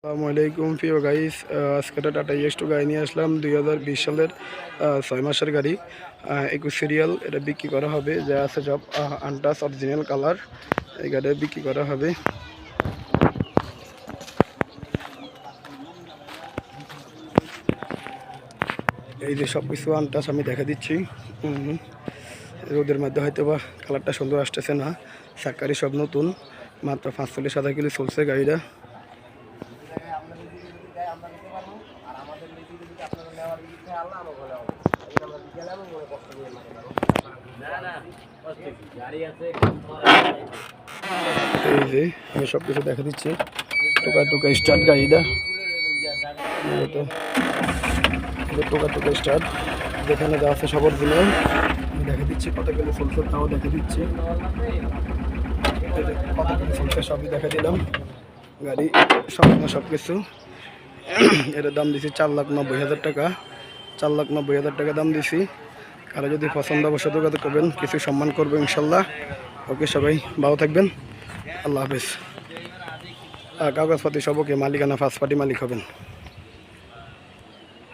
আসসালামু আলাইকুম প্রিয় গাইস, আজকে একটা টাটা ইয়েস্টো গাড়ি নিয়ে আসলাম 2020 সালের 6 মাসের গাড়ি। 21 সিরিয়াল। এটা বিক্রি করা হবে, যা আছে সব আনটাচ অরিজিনাল কালার। এই গাড়ি বিক্রি করা হবে। এই যে সব কিছু আনটাচ আমি দেখা দিচ্ছি। রোদের মধ্যে হয়তো বা কালারটা সুন্দর আসতেছে না। সাক্কারি সব নতুন, মাত্র 45,000 কিলো চলছে গাড়িটা। এই যে আমি সব কিছু দেখা দিচ্ছি। টোকা টোকা স্টার্ট গাড়িটা, টোকা টোকা স্টার্ট যেখানে যা আছে সবার জন্য আমি দেখা দিচ্ছি। কত কিলো চলছে তাও দেখা দিচ্ছি, কত কিলো চলছে সবই দেখা দিলাম। গাড়ি সব কিছু। এটার দাম দিছি 4,90,000 টাকা। 4,90,000 টাকা দাম দিছি। কারো যদি পছন্দ অবশ্যই যোগাযোগ করবেন, কিছু সম্মান করবো ইনশাল্লাহ। ওকে, সবাই ভালো থাকবেন। আল্লাহ হাফেজ। কাগজপাতি সবকে মালিকানা ফার্স্ট পার্টি মালিক হবেন।